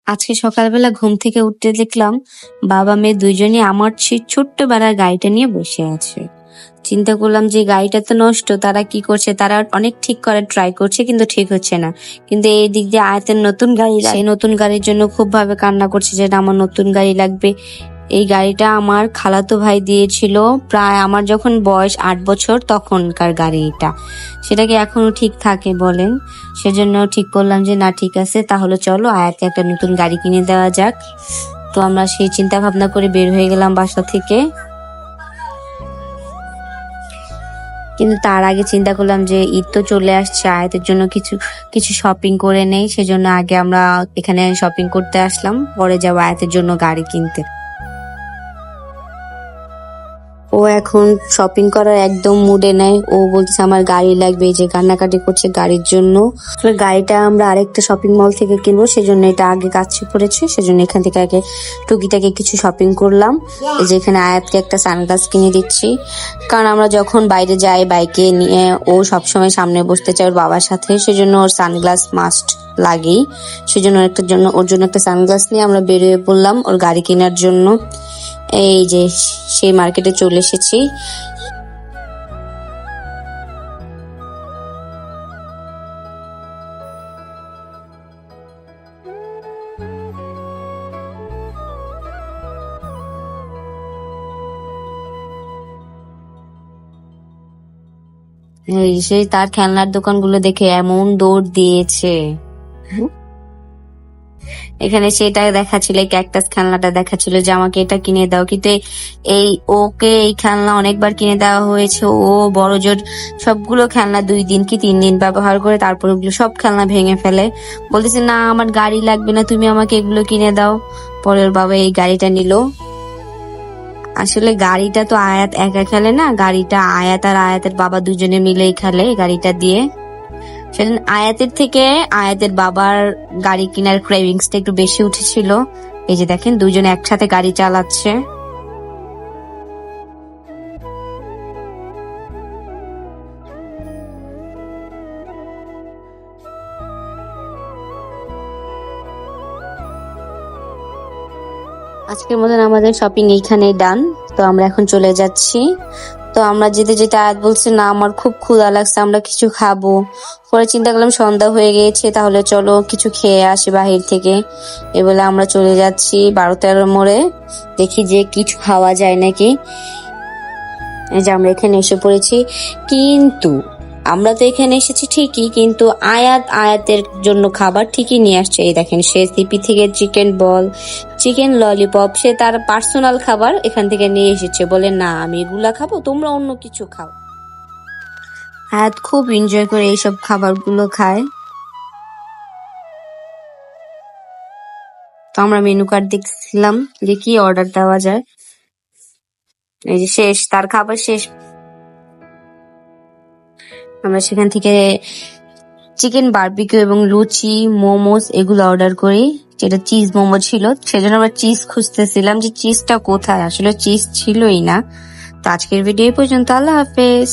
আজকে সকালবেলা ঘুম থেকে উঠতে দেখলাম বাবা মেয়ে দুইজনই আমার সেই ছোট্ট বেড়ার গাড়িটা নিয়ে বসে আছে। চিন্তা করলাম যে গাড়িটা তো নষ্ট, তারা কি করছে, তারা অনেক ঠিক করার ট্রাই করছে কিন্তু ঠিক হচ্ছে না। কিন্তু এই দিক দিয়ে আয়াতের নতুন গাড়ি, সেই নতুন গাড়ির জন্য খুব ভাবে কান্না করছে যে আমার নতুন গাড়ি লাগবে। এই গাড়িটা আমার খালাতো ভাই দিয়েছিল প্রায় আমার যখন বয়স 8 বছর তখনকার গাড়ি এটা। সেটা কি এখনো ঠিক থাকে বলেন? সেজন্য ঠিক করলাম যে না, ঠিক আছে, তাহলে চলো আয়াতকে একটা নতুন গাড়ি কিনে দেওয়া যাক। তো আমরা সেই চিন্তা ভাবনা করে বের হয়ে গেলাম বাসা থেকে। কিন্তু তার আগে চিন্তা করলাম যে ঈদ তো চলে আসছে, আয়াতের জন্য কিছু কিছু শপিং করে নেই। সেজন্য আগে আমরা এখানে শপিং করতে আসলাম, পরে যাবো আয়াতের জন্য গাড়ি কিনতে। ও এখন শপিং করার একদম মুডে নেই। ও বলতেছে আমার গাড়ি লাগবে, এই যে কান্নাকাটি করছে গাড়ির জন্য। আসলে গাড়িটা আমরা আরেকটা শপিং মল থেকে কিনবো, সেজন্য এটা আগে কাছে পড়েছে। সেজন্য এখান থেকে আগে টুকিটাকে কিছু শপিং করলাম। এই যে এখানে আয়াতকে একটা সানগ্লাস কিনে দিচ্ছি, কারণ আমরা যখন বাইরে যাই বাইকে নিয়ে ও সবসময় সামনে বসতে চায় ওর বাবার সাথে, সেজন্য ওর সানগ্লাস মাস্ট লাগেই। সেজন্য ওর জন্য একটা সানগ্লাস নিয়ে আমরা বেরিয়ে পড়লাম ওর গাড়ি কেনার জন্য। এই যে সেই মার্কেটে চলে এসেছি। এই সেই তার খেলনার দোকানগুলো দেখে এমন দৌড় দিয়েছে। এখানে সেটা দেখাচ্ছিল, এই ক্যাকটাস খেলনাটা দেখাচ্ছিল যে আমাকে এটা কিনে দাও, কিন্তু এই ওকে এই খেলনা অনেকবার কিনে দেওয়া হয়েছে। ও বড় জোর সবগুলো খেলনা 2 দিন কি 3 দিন ব্যবহার করে তারপর ওগুলো সব খেলনা ভেঙে ফেলে। বলতেছে না আমার গাড়ি লাগবে না, তুমি আমাকে এগুলো কিনে দাও। পরে ওর বাবা এই গাড়িটা নিল। আসলে গাড়িটা তো আয়াত একা খেলে না, গাড়িটা আয়াত আর আয়াতের বাবা দুজনে মিলেই খেলে গাড়িটা দিয়ে। সেদিন আয়াতের থেকে আয়াতের বাবার গাড়ি কেনার ক্রেভিংসটা একটু বেশি উঠেছিল। এই যে দেখেন দুজনে একসাথে গাড়ি চালাচ্ছে। আজকের মতন আমাদের শপিং এইখানেই ডান। তো আমরা এখন চলে যাচ্ছি। তো আমরা যেতে যেতে আয়াত বলছে না আমার খুব ক্ষুধা লাগছে, আমরা কিছু খাবো। পরে চিন্তা করলাম সন্ধ্যা হয়ে গিয়েছে, তাহলে চলো কিছু খেয়ে আসি বাহির থেকে। এ বলে আমরা চলে যাচ্ছি 12-13 মোড়ে, দেখি যে কিছু খাওয়া যায় নাকি। এই যে আমরা এখানে এসে পড়েছি, কিন্তু আমরা তো এখানে এসেছি ঠিকই, কিন্তু আয়াতের জন্য খাবার ঠিকই নিয়ে আসছে। এই দেখেন সে সিপি থেকে চিকেন বল, চিকেন ললিপপ, সে তার পার্সোনাল খাবার এখান থেকে নিয়ে এসেছে। বলে না আমি এগুলা খাবো, তোমরা অন্য কিছু খাও। আয়াত খুব এনজয় করে এইসব খাবারগুলো খায়। তো আমরা মেনু কার্ড দেখছিলাম যে কি অর্ডার দেওয়া যায়। এই যে শেষ, তার খাবার শেষ। আমরা সেখান থেকে চিকেন বারবিকিউ এবং লুচি, মোমোস এগুলো অর্ডার করি। যেটা চিজ মোমো ছিল, সেজন্য আমরা চিজ খুঁজতেছিলাম যে চিজটা কোথায়, আসলে চিজ ছিলই না। তো আজকের ভিডিও পর্যন্ত, আল্লাহ হাফেজ।